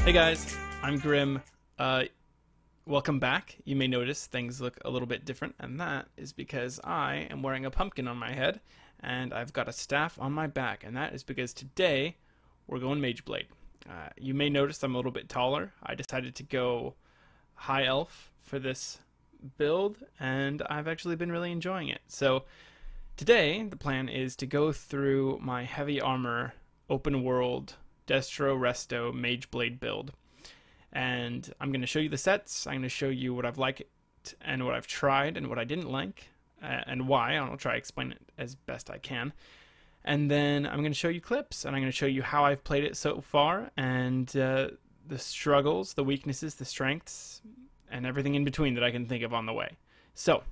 Hey guys, I'm Grim. Welcome back. You may notice things look a little bit different, and that is because I am wearing a pumpkin on my head, and I've got a staff on my back, and that is because today we're going Mageblade. You may notice I'm a little bit taller. I decided to go high elf for this build, and I've actually been really enjoying it. So today the plan is to go through my heavy armor open world Destro Resto Mageblade build, and I'm going to show you the sets. I'm going to show you what I've liked and what I've tried and what I didn't like, and why. I'll try to explain it as best I can, and then I'm going to show you clips, and I'm going to show you how I've played it so far, and the struggles, the weaknesses, the strengths, and everything in between that I can think of on the way. So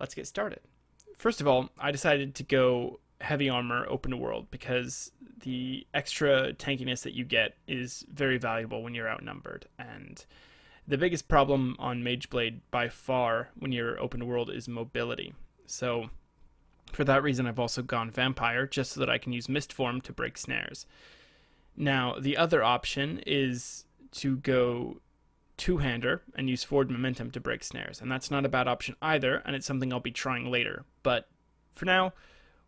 let's get started. First of all, I decided to go heavy armor open world because the extra tankiness that you get is very valuable when you're outnumbered, and the biggest problem on Mageblade by far when you're open world is mobility. So for that reason I've also gone vampire, just so that I can use mist form to break snares. Now the other option is to go two-hander and use forward momentum to break snares, and that's not a bad option either, and it's something I'll be trying later. But for now,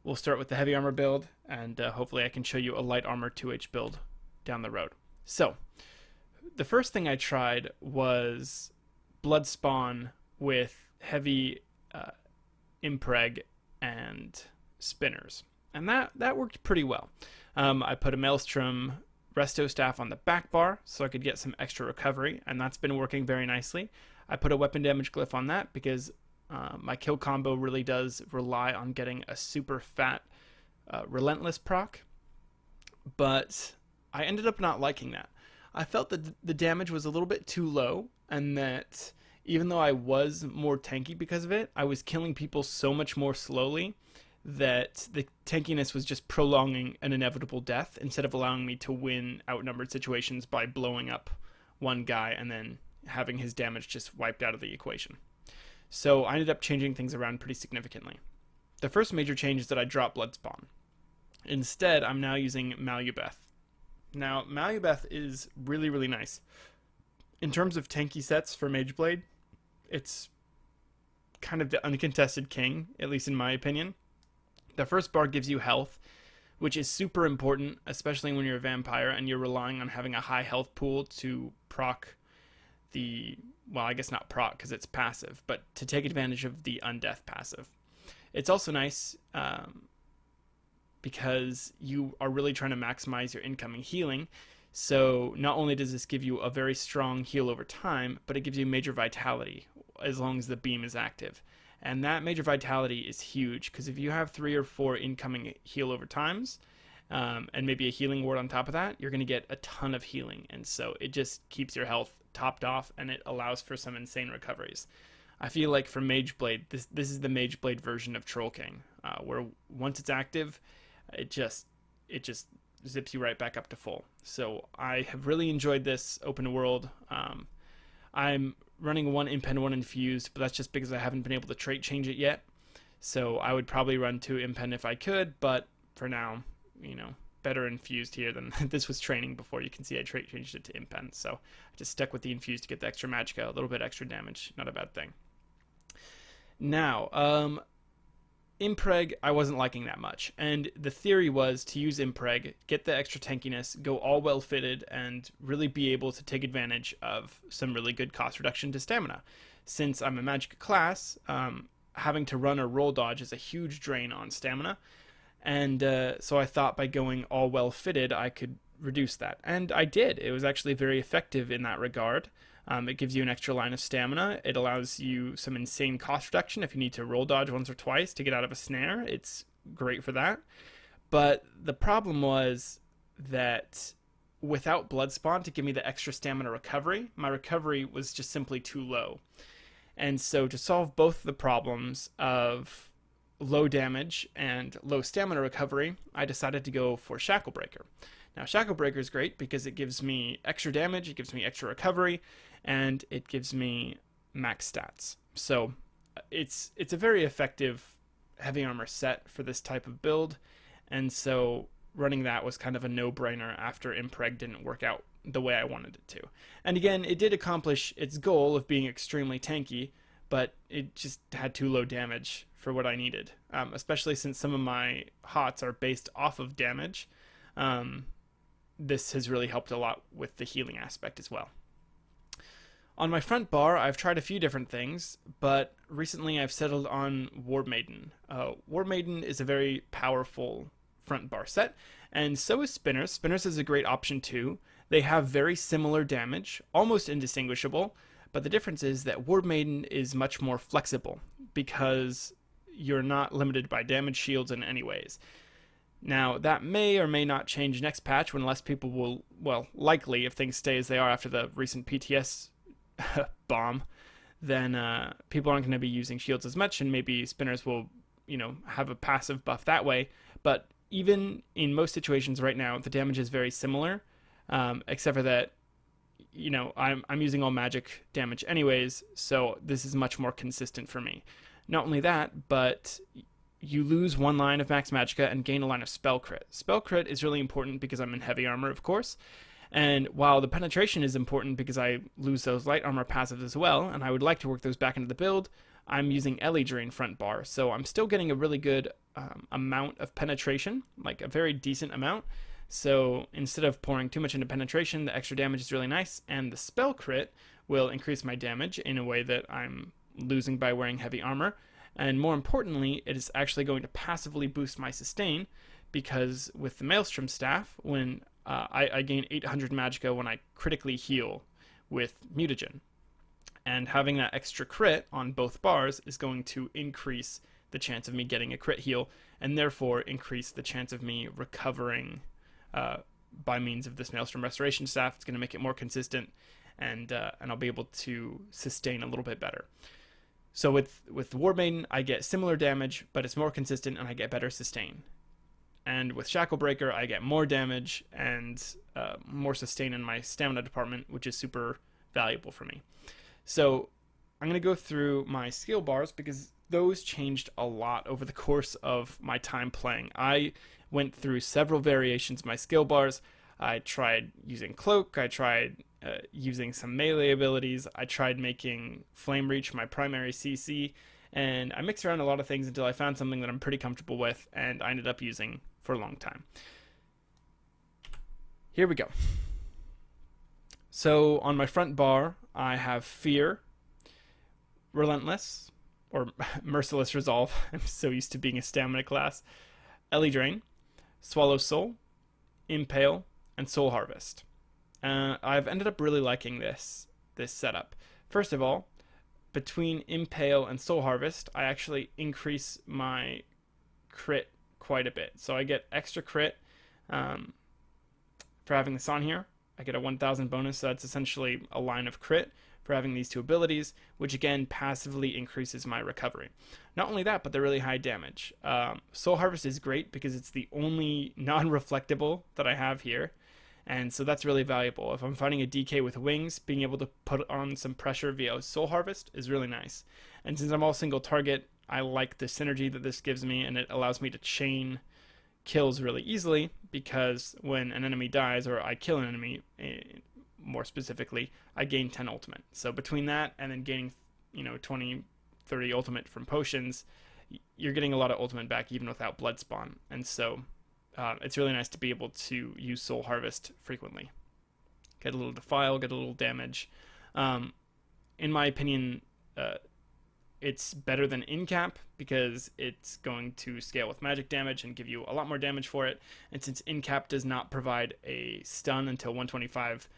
we'll start with the heavy armor build, and hopefully I can show you a light armor 2H build down the road. So, the first thing I tried was blood spawn with heavy impreg and spinners, and that worked pretty well. I put a Maelstrom resto staff on the back bar so I could get some extra recovery, and that's been working very nicely. I put a weapon damage glyph on that because my kill combo really does rely on getting a super fat relentless proc, but I ended up not liking that. I felt that the damage was a little bit too low, and that even though I was more tanky because of it, I was killing people so much more slowly that the tankiness was just prolonging an inevitable death instead of allowing me to win outnumbered situations by blowing up one guy and then having his damage just wiped out of the equation. So I ended up changing things around pretty significantly. The first major change is that I dropped blood spawn. Instead, I'm now using Malubeth. Now, Malubeth is really, really nice. In terms of tanky sets for Mageblade, it's kind of the uncontested king, at least in my opinion. The first bar gives you health, which is super important, especially when you're a vampire and you're relying on having a high health pool to proc the, well, I guess not proc because it's passive, but to take advantage of the undeath passive. It's also nice because you are really trying to maximize your incoming healing. So not only does this give you a very strong heal over time, but it gives you major vitality as long as the beam is active. And that major vitality is huge, because if you have 3 or 4 incoming heal over times, and maybe a healing ward on top of that, you're going to get a ton of healing. And so it just keeps your health topped off, and it allows for some insane recoveries. I feel like for Mageblade, this is the Mageblade version of Troll King, where once it's active, it just zips you right back up to full. So I have really enjoyed this open world. I'm running 1 imp and 1 infused, but that's just because I haven't been able to trait change it yet. So I would probably run 2 imp if I could, but for now, you know, better infused here than this was training before. You can see I trait changed it to imp, so I just stuck with the infused to get the extra Magicka, a little bit extra damage, not a bad thing. Now, impreg I wasn't liking that much, and the theory was to use impreg, get the extra tankiness, go all well fitted, and really be able to take advantage of some really good cost reduction to stamina. Since I'm a Magicka class, having to run or roll dodge is a huge drain on stamina, and so I thought by going all well fitted I could reduce that, and I did. It was actually very effective in that regard. It gives you an extra line of stamina. It allows you some insane cost reduction if you need to roll dodge once or twice to get out of a snare. It's great for that. But the problem was that without blood spawn to give me the extra stamina recovery, my recovery was just simply too low. And so to solve both the problems of low damage and low stamina recovery, I decided to go for Shackle Breaker. Now, Shackle Breaker is great because it gives me extra damage, it gives me extra recovery, and it gives me max stats. So it's a very effective heavy armor set for this type of build, and so running that was kind of a no-brainer after Impreg didn't work out the way I wanted it to. And again, it did accomplish its goal of being extremely tanky, but it just had too low damage for what I needed, especially since some of my hots are based off of damage. This has really helped a lot with the healing aspect as well. On my front bar, I've tried a few different things, but recently I've settled on War Maiden. War Maiden is a very powerful front bar set, and so is Spinners. Spinners is a great option too. They have very similar damage, almost indistinguishable, but the difference is that War Maiden is much more flexible because you're not limited by damage shields in any ways. Now, that may or may not change next patch when less people will, well, likely, if things stay as they are after the recent PTS bomb, then people aren't going to be using shields as much, and maybe Spinners will, have a passive buff that way. But even in most situations right now, the damage is very similar, except for that, I'm using all magic damage anyways, so this is much more consistent for me. Not only that, but you lose one line of max Magicka and gain a line of spell crit. Spell crit is really important because I'm in heavy armor, of course. And while the penetration is important because I lose those light armor passives as well, and I would like to work those back into the build, I'm using Ele Drain front bar. So I'm still getting a really good amount of penetration, like a very decent amount. So instead of pouring too much into penetration, the extra damage is really nice. And the spell crit will increase my damage in a way that I'm losing by wearing heavy armor. And more importantly, it is actually going to passively boost my sustain, because with the Maelstrom Staff, when I gain 800 Magicka when I critically heal with Mutagen. And having that extra crit on both bars is going to increase the chance of me getting a crit heal, and therefore increase the chance of me recovering by means of this Maelstrom Restoration Staff. It's going to make it more consistent, and I'll be able to sustain a little bit better. So with War Maiden, I get similar damage, but it's more consistent and I get better sustain. And with Shacklebreaker, I get more damage and more sustain in my stamina department, which is super valuable for me. So I'm going to go through my skill bars because those changed a lot over the course of my time playing. I went through several variations of my skill bars. I tried using Cloak, I tried using some melee abilities, I tried making Flame Reach my primary CC, and I mixed around a lot of things until I found something that I'm pretty comfortable with, and I ended up using for a long time. Here we go. So on my front bar, I have Fear, Relentless, or Merciless Resolve. I'm so used to being a stamina class. Ele Drain, Swallow Soul, Impale, and Soul Harvest. I've ended up really liking this setup. First of all, between Impale and Soul Harvest, I actually increase my crit quite a bit. So I get extra crit for having this on here. I get a 1000 bonus, so that's essentially a line of crit for having these two abilities, which again passively increases my recovery. Not only that, but they're really high damage. Soul Harvest is great because it's the only non-reflectable that I have here, and so that's really valuable. If I'm fighting a DK with wings, being able to put on some pressure via Soul Harvest is really nice. And since I'm all single target, I like the synergy that this gives me, and it allows me to chain kills really easily, because when an enemy dies, or I kill an enemy, more specifically, I gain 10 ultimate. So between that and then gaining 20, 30 ultimate from potions, you're getting a lot of ultimate back even without blood spawn. And so it's really nice to be able to use Soul Harvest frequently. Get a little defile, get a little damage. In my opinion, it's better than Incap because it's going to scale with magic damage and give you a lot more damage for it. And since Incap does not provide a stun until 125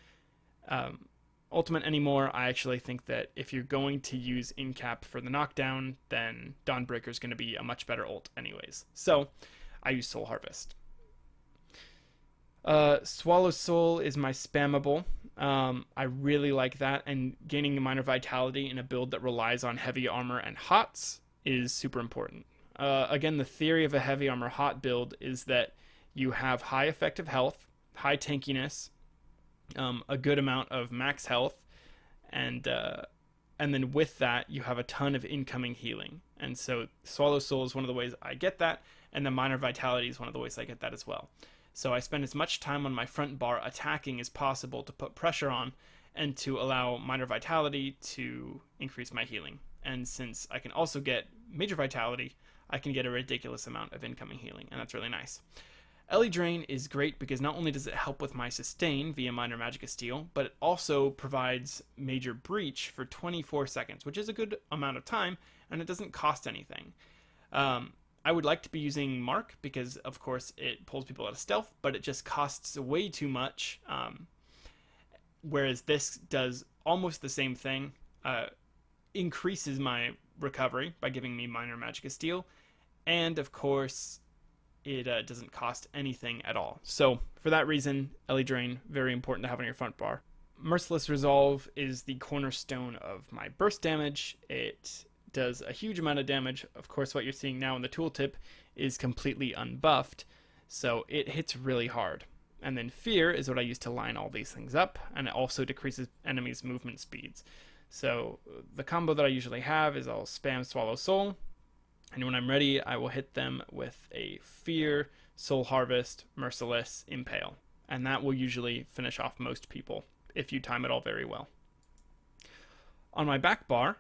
ultimate anymore, I actually think that if you're going to use Incap for the knockdown, then Dawnbreaker is going to be a much better ult anyways. So I use Soul Harvest. Swallow Soul is my spammable. I really like that, and gaining a minor vitality in a build that relies on heavy armor and hots is super important. Again, the theory of a heavy armor hot build is that you have high effective health, high tankiness, a good amount of max health, and then with that you have a ton of incoming healing. And so Swallow Soul is one of the ways I get that, and the minor vitality is one of the ways I get that as well. So I spend as much time on my front bar attacking as possible to put pressure on and to allow minor vitality to increase my healing. And since I can also get major vitality, I can get a ridiculous amount of incoming healing, and that's really nice. Ele Drain is great because not only does it help with my sustain via minor Magicka steal, but it also provides major breach for 24 seconds, which is a good amount of time, and it doesn't cost anything. I would like to be using Mark because, of course, it pulls people out of stealth, but it just costs way too much, whereas this does almost the same thing, increases my recovery by giving me minor Magicka steal, and, of course, it doesn't cost anything at all. So, for that reason, Ele Drain, very important to have on your front bar. Merciless Resolve is the cornerstone of my burst damage. It does a huge amount of damage. Of course, what you're seeing now in the tooltip is completely unbuffed, so it hits really hard. And then Fear is what I use to line all these things up, and it also decreases enemies' movement speeds. So the combo that I usually have is I'll spam Swallow Soul, and when I'm ready, I will hit them with a Fear, Soul Harvest, Merciless, Impale. And that will usually finish off most people, if you time it all very well. On my back bar,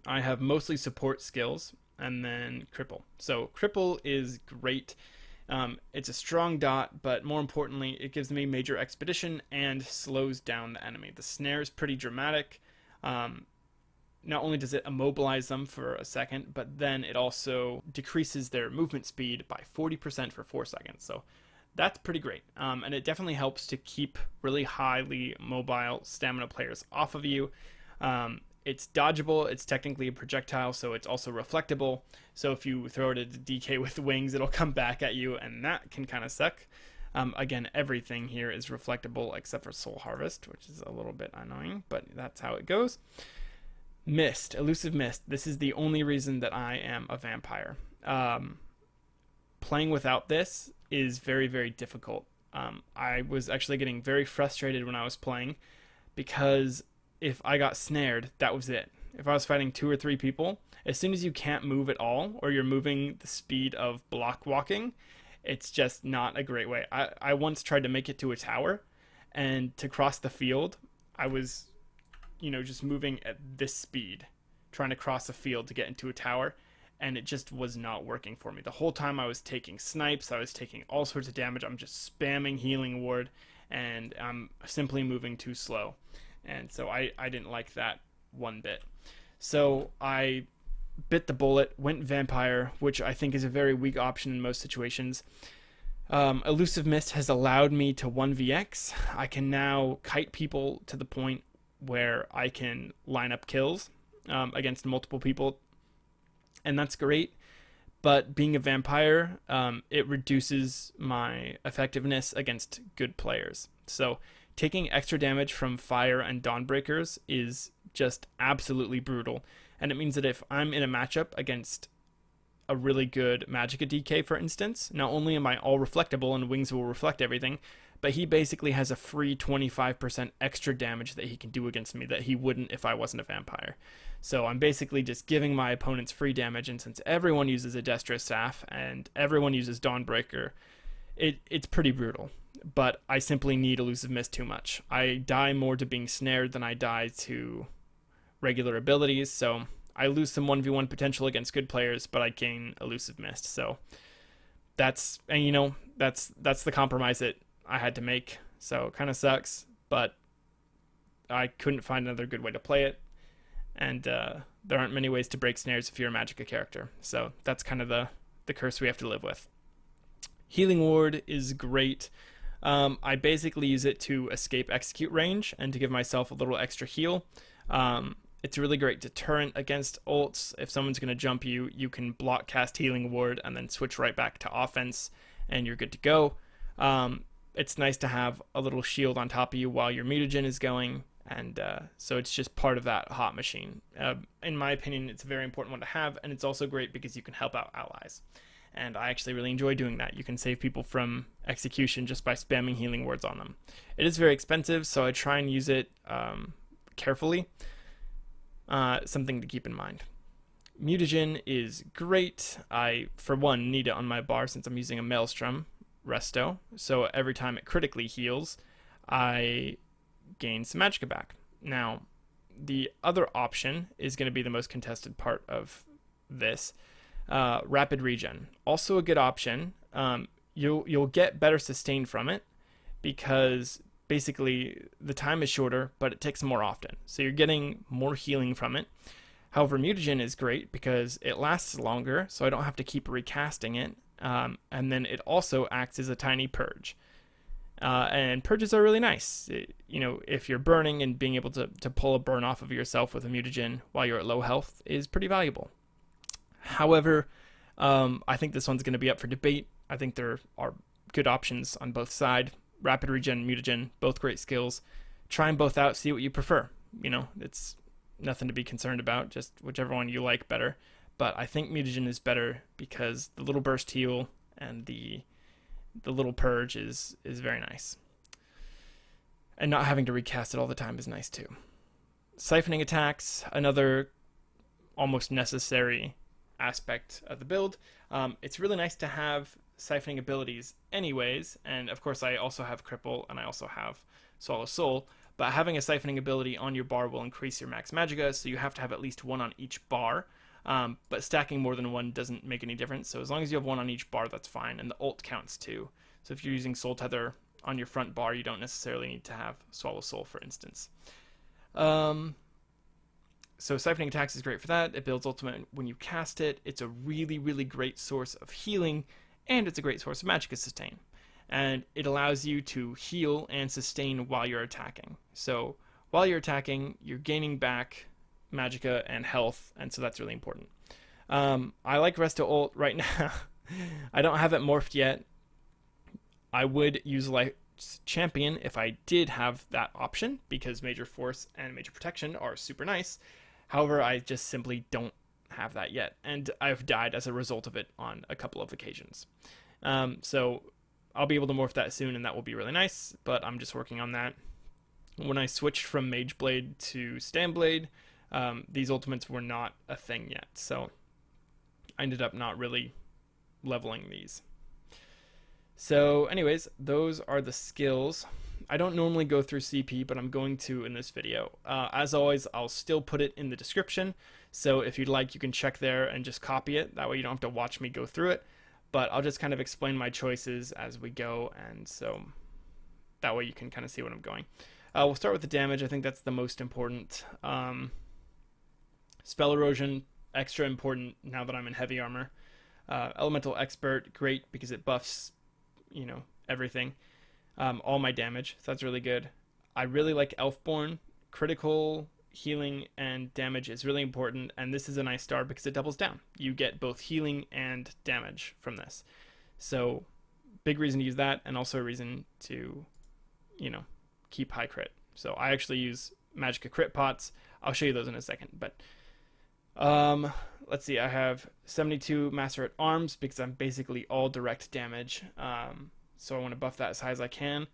I have mostly support skills, and then Cripple. So Cripple is great. It's a strong dot, but more importantly, it gives me major expedition and slows down the enemy. The snare is pretty dramatic. Not only does it immobilize them for a second, but then it also decreases their movement speed by 40% for 4 seconds. So that's pretty great. And it definitely helps to keep really highly mobile stamina players off of you. It's dodgeable, it's technically a projectile, so it's also reflectable. So if you throw it at the DK with wings, it'll come back at you, and that can kind of suck. Again, everything here is reflectable except for Soul Harvest, which is a little bit annoying, but that's how it goes. Mist, Elusive Mist. This is the only reason that I am a vampire. Playing without this is very, very difficult. I was actually getting very frustrated when I was playing because if I got snared, that was it. If I was fighting 2 or 3 people, as soon as you can't move at all, or you're moving the speed of block walking, it's just not a great way. I once tried to make it to a tower, and to cross the field, I was, just moving at this speed, trying to cross a field to get into a tower, and it just was not working for me. The whole time I was taking snipes, I was taking all sorts of damage, I'm just spamming Healing Ward, and I'm simply moving too slow. And so I didn't like that one bit. So I bit the bullet, went Vampire, which I think is a very weak option in most situations. Elusive Mist has allowed me to 1vx. I can now kite people to the point where I can line up kills against multiple people. And that's great. But being a vampire, it reduces my effectiveness against good players. So taking extra damage from fire and Dawnbreakers is just absolutely brutal. And it means that if I'm in a matchup against a really good Magicka DK, for instance, not only am I all reflectable and wings will reflect everything, but he basically has a free 25% extra damage that he can do against me that he wouldn't if I wasn't a vampire. So I'm basically just giving my opponents free damage, and since everyone uses a Destro Staff and everyone uses Dawnbreaker, it's pretty brutal. But I simply need Elusive Mist too much. I die more to being snared than I die to regular abilities, so I lose some 1v1 potential against good players, but I gain Elusive Mist. So that's the compromise that I had to make. So it kind of sucks, but I couldn't find another good way to play it. And there aren't many ways to break snares if you're a Magicka character. So that's kind of the curse we have to live with. Healing Ward is great. I basically use it to escape execute range and to give myself a little extra heal. It's a really great deterrent against ults. If someone's going to jump you, you can block cast Healing Ward and then switch right back to offense, and you're good to go. It's nice to have a little shield on top of you while your mutagen is going, and so it's just part of that hot machine. In my opinion, it's a very important one to have, and it's also great because you can help out allies. And I actually really enjoy doing that. You can save people from execution just by spamming Healing Words on them. It is very expensive, so I try and use it carefully. Something to keep in mind. Mutagen is great. I, for one, need it on my bar since I'm using a Maelstrom. resto, so every time it critically heals, I gain some Magicka back. Now, the other option is going to be the most contested part of this. Rapid regen, also a good option. You'll get better sustain from it because basically the time is shorter, but it ticks more often, so you're getting more healing from it. However, mutagen is great because it lasts longer, so I don't have to keep recasting it, and then it also acts as a tiny purge. And purges are really nice. If you're burning, and being able to pull a burn off of yourself with a mutagen while you're at low health is pretty valuable. However, I think this one's going to be up for debate. I think there are good options on both sides. Rapid regen, mutagen, both great skills. Try them both out, see what you prefer. It's nothing to be concerned about, just whichever one you like better. But I think mutagen is better because the little burst heal and the little purge is very nice. And not having to recast it all the time is nice too. Siphoning attacks, another almost necessary aspect of the build. It's really nice to have siphoning abilities anyways, and of course I also have Cripple and I also have Swallow Soul, but having a siphoning ability on your bar will increase your max Magicka, so you have to have at least one on each bar. But stacking more than one doesn't make any difference, so as long as you have one on each bar, that's fine, and the ult counts too. So if you're using Soul Tether on your front bar, you don't necessarily need to have Swallow Soul, for instance. So siphoning attacks is great for that. It builds ultimate when you cast it. It's a really, really great source of healing, and it's a great source of Magicka sustain. And it allows you to heal and sustain while you're attacking. So while you're attacking, you're gaining back Magicka and health, and so that's really important. I like Resto ult right now. I don't have it morphed yet. I would use Light's Champion if I did have that option, because Major Force and Major Protection are super nice. However, I just simply don't have that yet, and I've died as a result of it on a couple of occasions. So I'll be able to morph that soon, and that will be really nice, but I'm just working on that. When I switched from Mageblade to Stamblade, these ultimates were not a thing yet, so I ended up not really leveling these. So anyways, those are the skills. I don't normally go through CP, but I'm going to in this video. As always, I'll still put it in the description, so if you'd like, you can check there and just copy it. That way you don't have to watch me go through it, but I'll just kind of explain my choices as we go, and so that way you can kind of see what I'm going. We'll start with the damage. I think that's the most important. Spell Erosion, extra important now that I'm in heavy armor. Elemental Expert, great because it buffs, everything. All my damage, so that's really good. I really like Elfborn. Critical, healing, and damage is really important, and this is a nice star because it doubles down. You get both healing and damage from this. So, big reason to use that, and also a reason to, keep high crit. So I actually use Magicka crit pots. I'll show you those in a second, but let's see, I have 72 Master at Arms because I'm basically all direct damage, so I want to buff that as high as I can.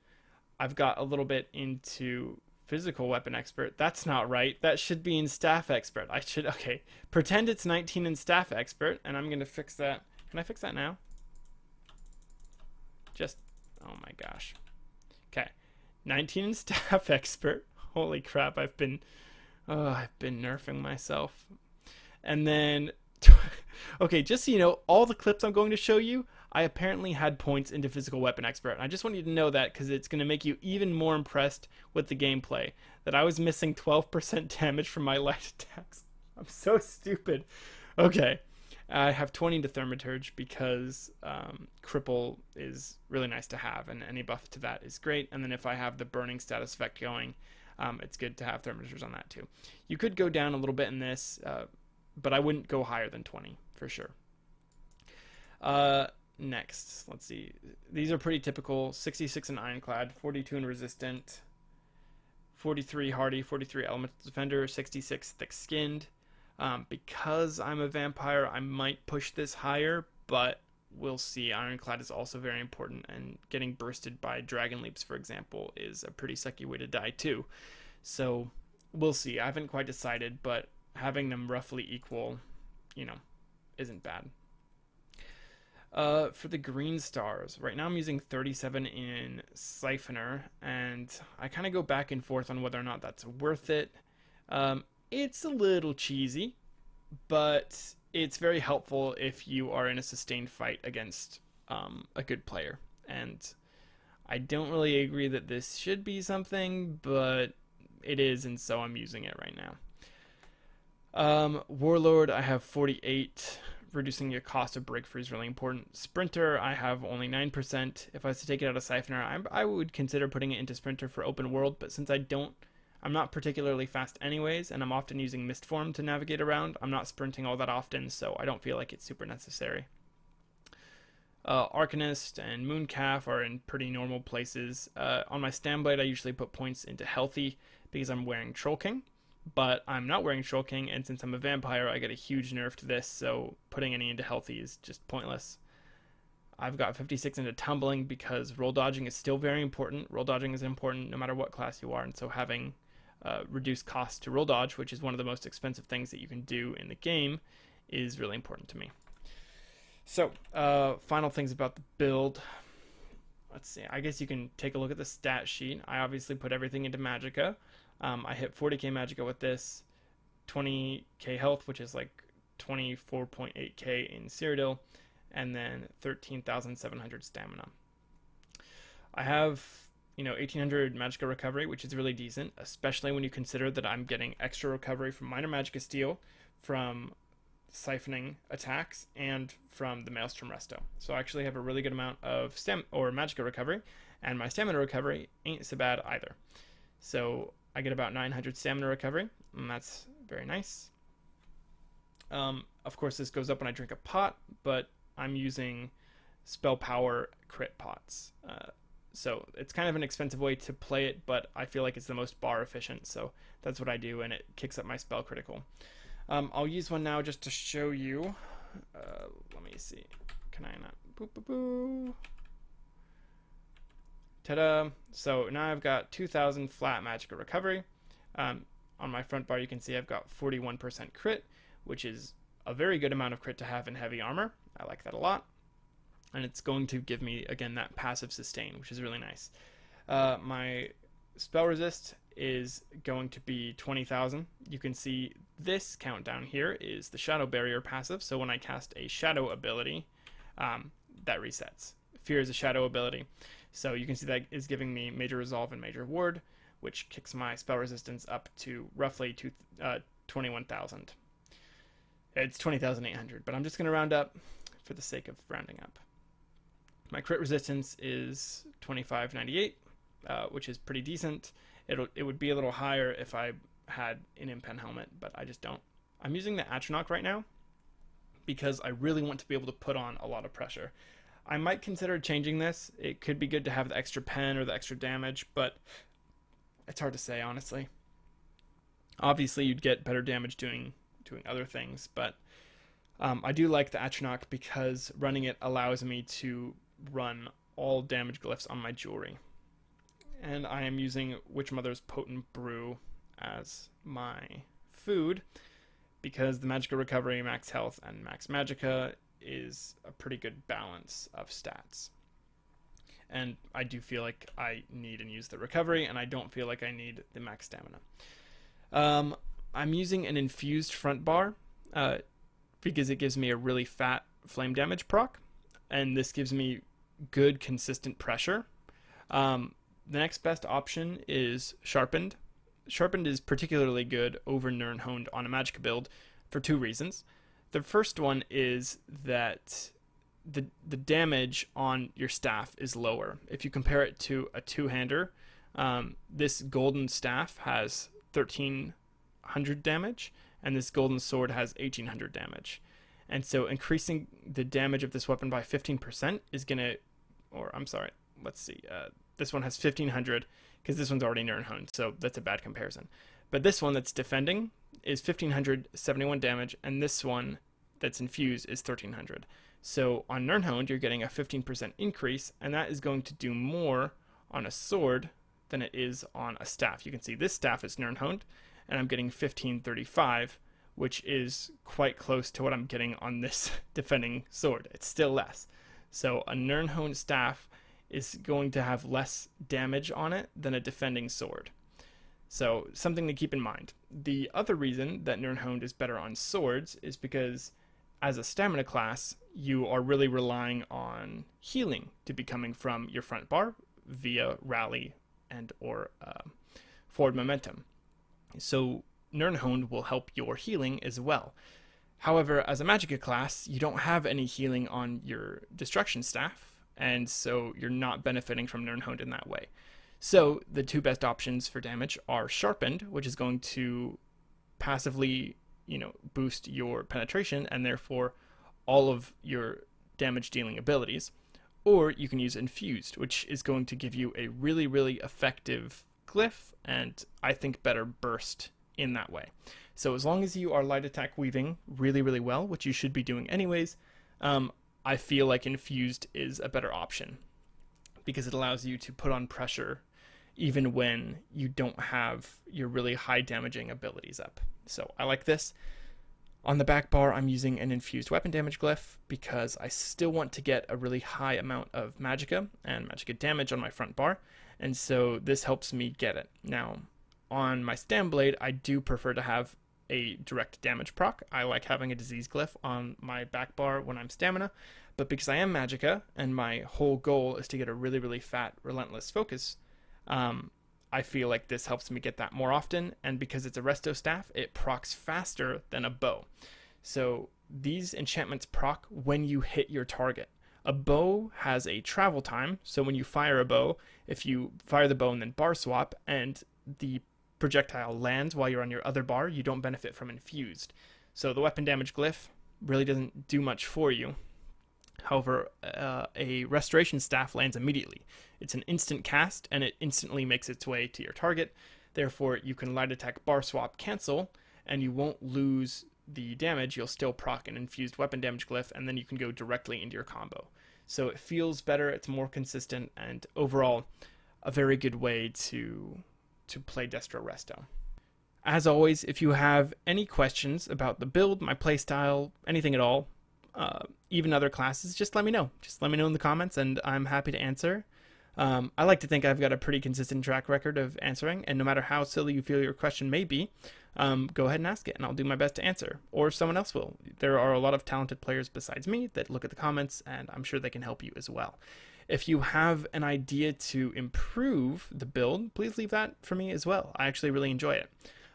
I've got a little bit into Physical Weapon Expert. That's not right. That should be in Staff Expert. Okay, pretend it's 19 in Staff Expert, and I'm going to fix that. Can I fix that now? Oh my gosh. Okay, 19 in Staff Expert. Holy crap, I've been nerfing myself. And then, okay, just so you know, all the clips I'm going to show you, I apparently had points into Physical Weapon Expert. And I just want you to know that because it's going to make you even more impressed with the gameplay. That I was missing 12% damage from my light attacks. I'm so stupid. Okay, I have 20 into Thaumaturge because Cripple is really nice to have, and any buff to that is great. And then if I have the Burning status effect going, it's good to have Thaumaturge on that too. You could go down a little bit in this, but I wouldn't go higher than 20 for sure. Next, let's see. These are pretty typical. 66 in Ironclad, 42 in Resistant, 43 Hardy, 43 Elemental Defender, 66 Thick-Skinned. Because I'm a vampire, I might push this higher, but we'll see. Ironclad is also very important, and getting bursted by Dragon Leaps, for example, is a pretty sucky way to die too. So we'll see. I haven't quite decided, but having them roughly equal, isn't bad. For the green stars, right now I'm using 37 in Siphoner, and I kind of go back and forth on whether or not that's worth it. It's a little cheesy, but it's very helpful if you are in a sustained fight against a good player. And I don't really agree that this should be something, but it is, and so I'm using it right now. Warlord, I have 48. Reducing your cost of break free is really important. Sprinter, I have only 9%. If I was to take it out of Siphoner, I would consider putting it into Sprinter for open world, but since I'm not particularly fast anyways, and I'm often using Mistform to navigate around, I'm not sprinting all that often, so I don't feel like it's super necessary. Arcanist and Mooncalf are in pretty normal places. On my Stamblade, I usually put points into Healthy because I'm wearing Troll King. But I'm not wearing Troll King, and since I'm a vampire, I get a huge nerf to this, so putting any into Healthy is just pointless. I've got 56 into Tumbling because roll dodging is still very important. Roll dodging is important no matter what class you are, and so having reduced cost to roll dodge, which is one of the most expensive things that you can do in the game, is really important to me. So, final things about the build. Let's see, I guess you can take a look at the stat sheet. I obviously put everything into Magicka. I hit 40k Magicka with this, 20k health, which is like 24.8k in Cyrodiil, and then 13,700 stamina. I have, 1800 Magicka recovery, which is really decent, especially when you consider that I'm getting extra recovery from Minor Magicka Steel, from siphoning attacks, and from the Maelstrom Resto. So I actually have a really good amount of Magicka recovery, and my stamina recovery ain't so bad either. So I get about 900 stamina recovery, and that's very nice. Of course, this goes up when I drink a pot, but I'm using spell power crit pots. So it's kind of an expensive way to play it, but I feel like it's the most bar efficient, so that's what I do, and it kicks up my spell critical. I'll use one now just to show you. Let me see. Can I not? Boop, boop, boop. Ta-da! So now I've got 2,000 flat Magicka recovery. On my front bar you can see I've got 41% crit, which is a very good amount of crit to have in heavy armor. I like that a lot. And it's going to give me, again, that passive sustain, which is really nice. My spell resist is going to be 20,000. You can see this countdown here is the Shadow Barrier passive, so when I cast a Shadow ability, that resets. Fear is a Shadow ability. So you can see that is giving me Major Resolve and Major Ward, which kicks my spell resistance up to roughly 21,000. It's 20,800, but I'm just going to round up for the sake of rounding up. My crit resistance is 2598, which is pretty decent. It would be a little higher if I had an Impen helmet, but I just don't. I'm using the Atronach right now because I really want to be able to put on a lot of pressure. I might consider changing this. It could be good to have the extra pen or the extra damage, but it's hard to say, honestly. Obviously, you'd get better damage doing other things, but I do like the Atronach because running it allows me to run all damage glyphs on my jewelry. And I am using Witchmother's Potent Brew as my food because the Magicka recovery, max health, and max Magicka is a pretty good balance of stats. And I do feel like I need and use the recovery, and I don't feel like I need the max stamina. I'm using an infused front bar because it gives me a really fat flame damage proc, and this gives me good consistent pressure. The next best option is Sharpened. Sharpened is particularly good over Nirnhoned on a Magicka build for two reasons. The first one is that the damage on your staff is lower. If you compare it to a two-hander, this golden staff has 1,300 damage, and this golden sword has 1,800 damage. And so increasing the damage of this weapon by 15% is going to, or I'm sorry, let's see, this one has 1,500 because this one's already Nirnhoned, so that's a bad comparison. But this one that's defending is 1,571 damage, and this one that's infused is 1,300. So on Nirnhoned, you're getting a 15% increase, and that is going to do more on a sword than it is on a staff. You can see this staff is Nirnhoned, and I'm getting 1,535, which is quite close to what I'm getting on this defending sword. It's still less. So a Nirnhoned staff is going to have less damage on it than a defending sword. So something to keep in mind. The other reason that Nirnhoned is better on swords is because as a stamina class, you are really relying on healing to be coming from your front bar via rally and or forward momentum. So Nirnhoned will help your healing as well. However, as a Magicka class, you don't have any healing on your destruction staff, and so you're not benefiting from Nirnhoned in that way. So the two best options for damage are Sharpened, which is going to passively, boost your penetration and therefore all of your damage dealing abilities, or you can use Infused, which is going to give you a really, really effective glyph and I think better burst in that way. So as long as you are light attack weaving really, really well, which you should be doing anyways, I feel like Infused is a better option because it allows you to put on pressure even when you don't have your really high damaging abilities up. So I like this. On the back bar, I'm using an Infused weapon damage glyph because I still want to get a really high amount of Magicka and Magicka damage on my front bar, and so this helps me get it. Now, on my Stamblade, I do prefer to have a direct damage proc. I like having a disease glyph on my back bar when I'm stamina, but because I am Magicka and my whole goal is to get a really, really fat relentless focus, I feel like this helps me get that more often, and because it's a resto staff, it procs faster than a bow. So these enchantments proc when you hit your target. A bow has a travel time, so when you fire a bow, if you fire the bow and then bar swap, and the projectile lands while you're on your other bar, you don't benefit from Infused. So the weapon damage glyph really doesn't do much for you. However, a restoration staff lands immediately. It's an instant cast, and it instantly makes its way to your target. Therefore, you can light attack bar swap cancel, and you won't lose the damage. You'll still proc an Infused weapon damage glyph, and then you can go directly into your combo. So it feels better, it's more consistent, and overall, a very good way to play Destro Resto. As always, if you have any questions about the build, my playstyle, anything at all, even other classes, just let me know. Just let me know in the comments, and I'm happy to answer. I like to think I've got a pretty consistent track record of answering, and no matter how silly you feel your question may be, go ahead and ask it, and I'll do my best to answer, or someone else will. There are a lot of talented players besides me that look at the comments, and I'm sure they can help you as well. If you have an idea to improve the build, please leave that for me as well. I actually really enjoy it.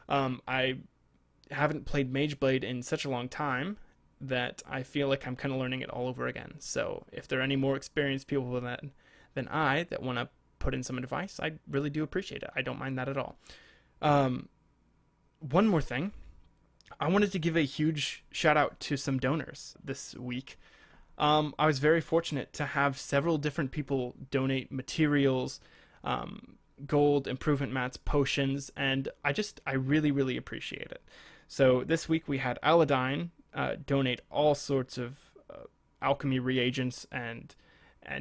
I haven't played Mageblade in such a long time that I feel like I'm kind of learning it all over again. So if there are any more experienced people than I that want to put in some advice, I really do appreciate it. I don't mind that at all. One more thing. I wanted to give a huge shout out to some donors this week. I was very fortunate to have several different people donate materials, gold, improvement mats, potions, and I really, really appreciate it. So this week we had Aladine donate all sorts of alchemy reagents, and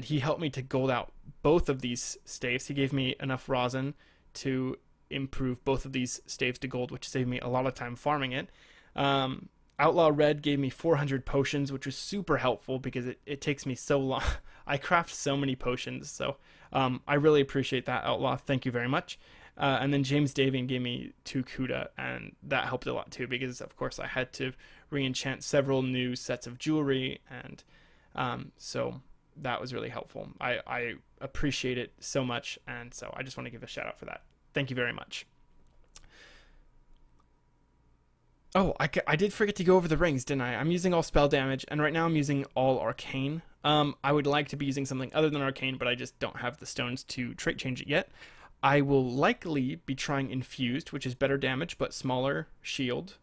he helped me to gold out both of these staves. He gave me enough rosin to improve both of these staves to gold, which saved me a lot of time farming it. Outlaw Red gave me 400 potions, which was super helpful because it takes me so long. I craft so many potions, so I really appreciate that, Outlaw. Thank you very much. And then James Davian gave me 2 Kuda, and that helped a lot too because, of course, I had to re-enchant several new sets of jewelry, and so that was really helpful. I appreciate it so much, and so I just want to give a shout out for that. Thank you very much. Oh, I did forget to go over the rings, didn't I? I'm using all spell damage, and right now I'm using all arcane. I would like to be using something other than arcane, but I just don't have the stones to trait change it yet. I will likely be trying Infused, which is better damage, but smaller shield.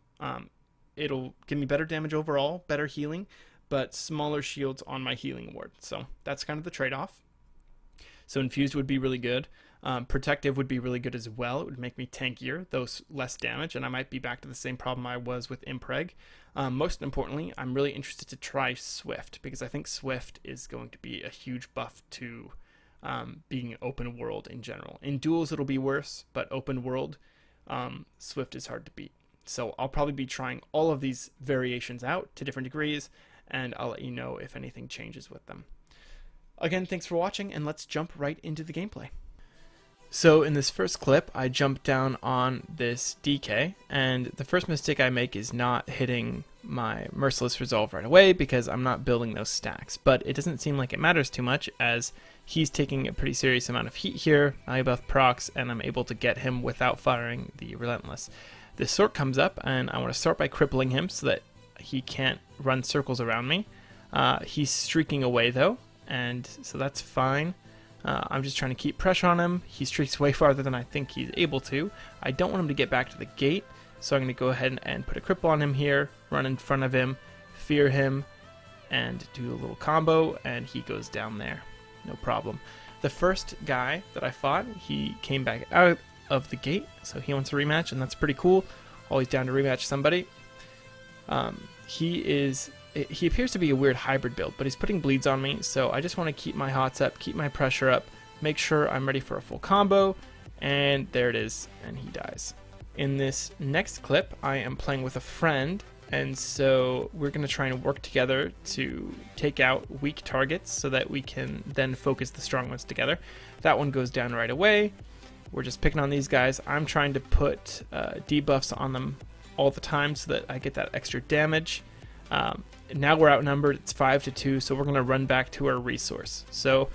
It'll give me better damage overall, better healing, but smaller shields on my healing ward. So that's kind of the trade-off. So Infused would be really good. Protective would be really good as well. It would make me tankier, though less damage, and I might be back to the same problem I was with Impreg. Most importantly, I'm really interested to try Swift, because I think Swift is going to be a huge buff to being open world in general. In duels it'll be worse, but open world, Swift is hard to beat. So I'll probably be trying all of these variations out to different degrees, and I'll let you know if anything changes with them. Again, thanks for watching, and let's jump right into the gameplay. So in this first clip, I jumped down on this DK, and the first mistake I make is not hitting my Merciless Resolve right away because I'm not building those stacks. But it doesn't seem like it matters too much as he's taking a pretty serious amount of heat here. I buff procs, and I'm able to get him without firing the Relentless. This sort comes up, and I want to start by crippling him so that he can't run circles around me. He's streaking away though, and so that's fine. I'm just trying to keep pressure on him. He streaks way farther than I think he's able to. I don't want him to get back to the gate, so I'm going to go ahead and put a cripple on him here, run in front of him, fear him, and do a little combo, and he goes down there. No problem. The first guy that I fought, he came back out of the gate, so he wants a rematch, and that's pretty cool. Always down to rematch somebody. He appears to be a weird hybrid build, but he's putting bleeds on me, so I just want to keep my hots up, keep my pressure up, make sure I'm ready for a full combo, and there it is, and he dies. In this next clip, I am playing with a friend, and so we're going to try and work together to take out weak targets so that we can then focus the strong ones together. That one goes down right away. We're just picking on these guys. I'm trying to put debuffs on them all the time so that I get that extra damage. Now we're outnumbered, it's 5-2, so we're going to run back to our resource. So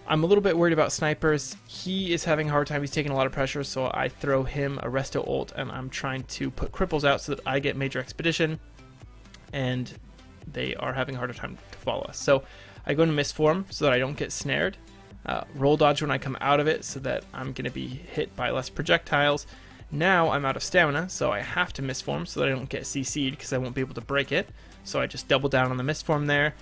I'm a little bit worried about snipers. He is having a hard time, he's taking a lot of pressure, so I throw him a resto ult, and I'm trying to put cripples out so that I get major expedition, and they are having a harder time to follow us. So I go into misform so that I don't get snared. Roll dodge when I come out of it so that I'm going to be hit by less projectiles. Now I'm out of stamina, so I have to misform so that I don't get CC'd because I won't be able to break it. So I just double down on the misform there.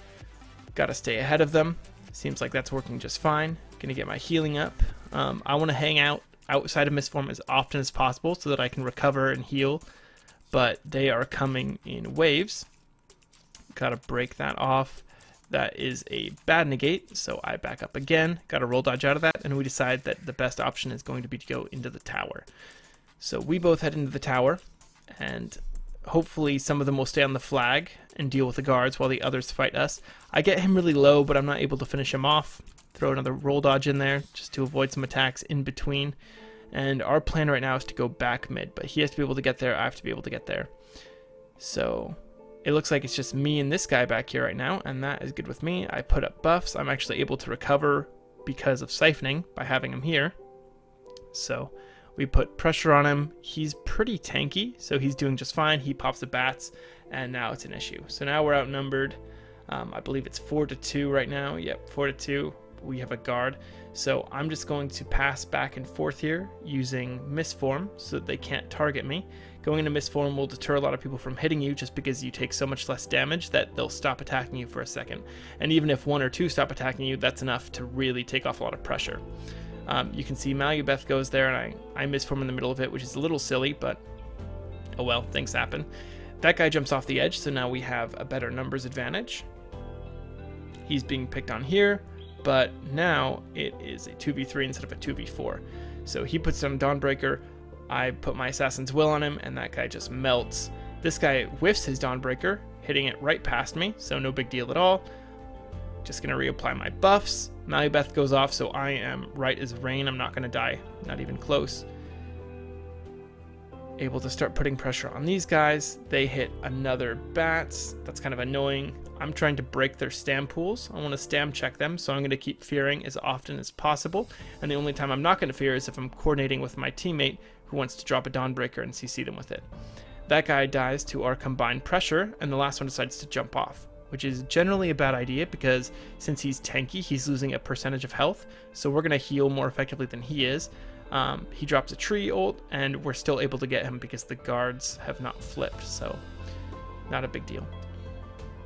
Gotta stay ahead of them. Seems like that's working just fine. Gonna get my healing up. I want to hang out outside of misform as often as possible so that I can recover and heal, but they are coming in waves. Gotta break that off. That is a bad negate, so I back up again. Gotta roll dodge out of that, and we decide that the best option is going to be to go into the tower. So we both head into the tower, and hopefully some of them will stay on the flag and deal with the guards while the others fight us. I get him really low, but I'm not able to finish him off. Throw another roll dodge in there just to avoid some attacks in between. And our plan right now is to go back mid, but he has to be able to get there, I have to be able to get there. So it looks like it's just me and this guy back here right now, and that is good with me. I put up buffs. I'm actually able to recover because of siphoning by having him here. So we put pressure on him. He's pretty tanky, so he's doing just fine. He pops the bats, and now it's an issue. So now we're outnumbered. I believe it's 4-2 right now. Yep, 4-2. We have a guard. So I'm just going to pass back and forth here using misform so that they can't target me. Going into misform will deter a lot of people from hitting you just because you take so much less damage that they'll stop attacking you for a second. And even if 1 or 2 stop attacking you, that's enough to really take off a lot of pressure. You can see Mageblade goes there, and I misform in the middle of it, which is a little silly, but oh well, things happen. That guy jumps off the edge, so now we have a better numbers advantage. He's being picked on here, but now it is a 2v3 instead of a 2v4. So he puts down Dawnbreaker, I put my Assassin's Will on him, and that guy just melts. This guy whiffs his Dawnbreaker, hitting it right past me, so no big deal at all. Just going to reapply my buffs. Mageblade goes off, so I am right as rain. I'm not going to die, not even close. Able to start putting pressure on these guys. They hit another bats. That's kind of annoying. I'm trying to break their stam pools. I want to stam check them, so I'm going to keep fearing as often as possible. And the only time I'm not going to fear is if I'm coordinating with my teammate who wants to drop a Dawnbreaker and CC them with it. That guy dies to our combined pressure, and the last one decides to jump off, which is generally a bad idea because since he's tanky, he's losing a percentage of health, so we're going to heal more effectively than he is. He drops a tree ult, and we're still able to get him because the guards have not flipped, so not a big deal.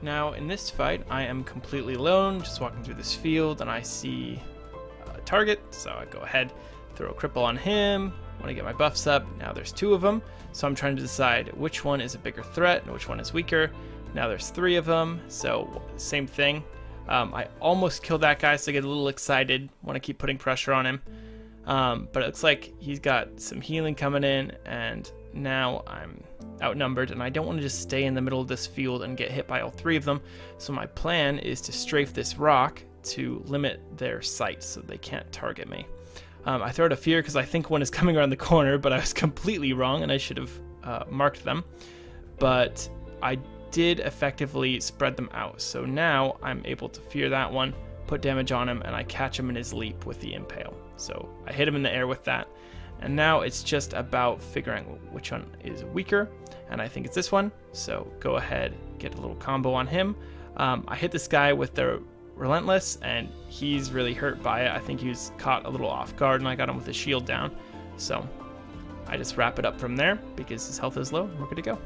Now, in this fight, I am completely alone, just walking through this field, and I see a target, so I go ahead, throw a cripple on him, want to get my buffs up. Now there's 2 of them, so I'm trying to decide which one is a bigger threat and which one is weaker. Now there's 3 of them, so same thing. I almost killed that guy, so I get a little excited, want to keep putting pressure on him. But it looks like he's got some healing coming in, and now I'm outnumbered, and I don't want to just stay in the middle of this field and get hit by all three of them. So my plan is to strafe this rock to limit their sight so they can't target me. I throw out a fear because I think one is coming around the corner, but I was completely wrong and I should have marked them. But I did effectively spread them out. So now I'm able to fear that one, put damage on him, and I catch him in his leap with the impale. So I hit him in the air with that. And now it's just about figuring which one is weaker, and I think it's this one. So go ahead, get a little combo on him. I hit this guy with the Relentless, and he's really hurt by it. I think he was caught a little off guard, and I got him with his shield down. So I just wrap it up from there because his health is low, and we're good to go.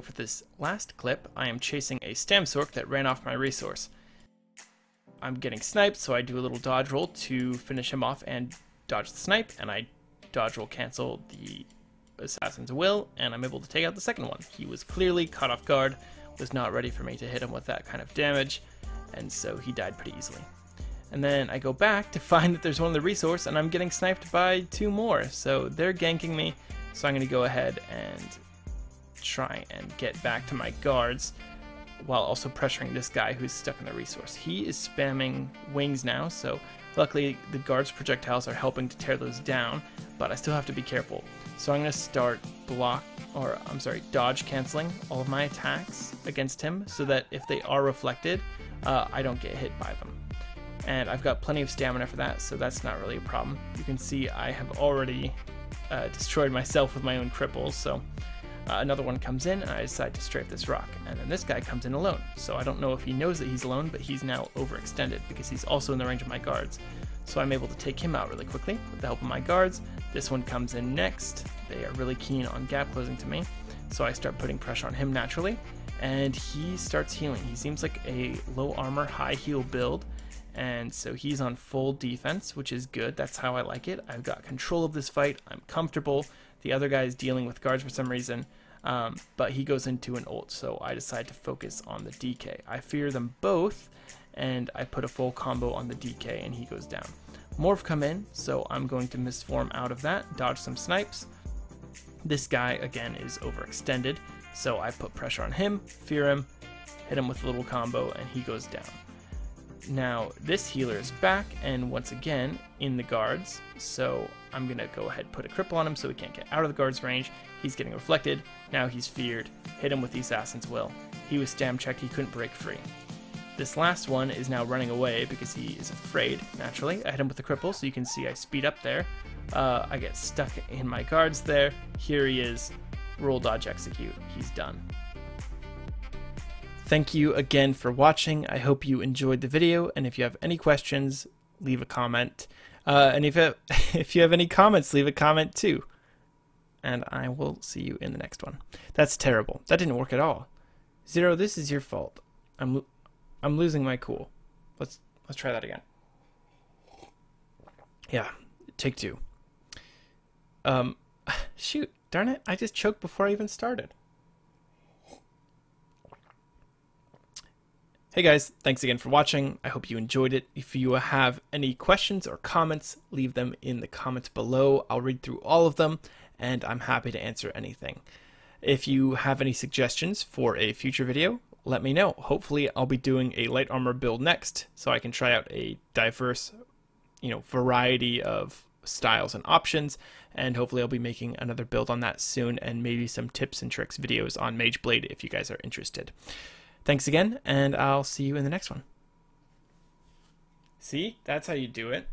For this last clip, I am chasing a Stamsork that ran off my resource. I'm getting sniped, so I do a little dodge roll to finish him off and dodge the snipe, and I dodge roll cancel the Assassin's Will, and I'm able to take out the second one. He was clearly caught off guard, was not ready for me to hit him with that kind of damage, and so he died pretty easily. And then I go back to find that there's one of the resource, and I'm getting sniped by two more, so they're ganking me, so I'm going to go ahead and try and get back to my guards while also pressuring this guy who's stuck in the resource. He is spamming wings now, so luckily the guards projectiles are helping to tear those down, but I still have to be careful. So I'm going to start dodge canceling all of my attacks against him so that if they are reflected, I don't get hit by them. And I've got plenty of stamina for that, so that's not really a problem. You can see I have already destroyed myself with my own cripples, so another one comes in and I decide to strafe this rock, and then this guy comes in alone. So I don't know if he knows that he's alone, but he's now overextended because he's also in the range of my guards. So I'm able to take him out really quickly with the help of my guards. This one comes in next. They are really keen on gap closing to me, so I start putting pressure on him naturally, and he starts healing. He seems like a low armor, high heal build, and so he's on full defense, which is good. That's how I like it. I've got control of this fight. I'm comfortable. The other guy is dealing with guards for some reason, but he goes into an ult, so I decide to focus on the DK. I fear them both, and I put a full combo on the DK, and he goes down. More have come in, so I'm going to misform out of that, dodge some snipes. This guy, again, is overextended, so I put pressure on him, fear him, hit him with a little combo, and he goes down. Now, this healer is back, and once again, in the guards, so I'm going to go ahead and put a cripple on him so he can't get out of the guard's range. He's getting reflected, now he's feared, hit him with the Assassin's Will. He was stam checked, he couldn't break free. This last one is now running away because he is afraid, naturally. I hit him with the cripple, so you can see I speed up there. I get stuck in my guards there. Here he is. Roll, dodge, execute. He's done. Thank you again for watching. I hope you enjoyed the video, and if you have any questions, leave a comment. And if you have any comments, leave a comment too. And I will see you in the next one. That's terrible. That didn't work at all. Zero, this is your fault. I'm losing my cool. Let's try that again. Yeah, take two. Shoot, darn it, I just choked before I even started. Hey guys, thanks again for watching. I hope you enjoyed it. If you have any questions or comments, leave them in the comments below. I'll read through all of them, and I'm happy to answer anything. If you have any suggestions for a future video, let me know. Hopefully I'll be doing a light armor build next, so I can try out a diverse, variety of styles and options, and hopefully I'll be making another build on that soon, and maybe some tips and tricks videos on Mageblade if you guys are interested. Thanks again, and I'll see you in the next one. See? That's how you do it.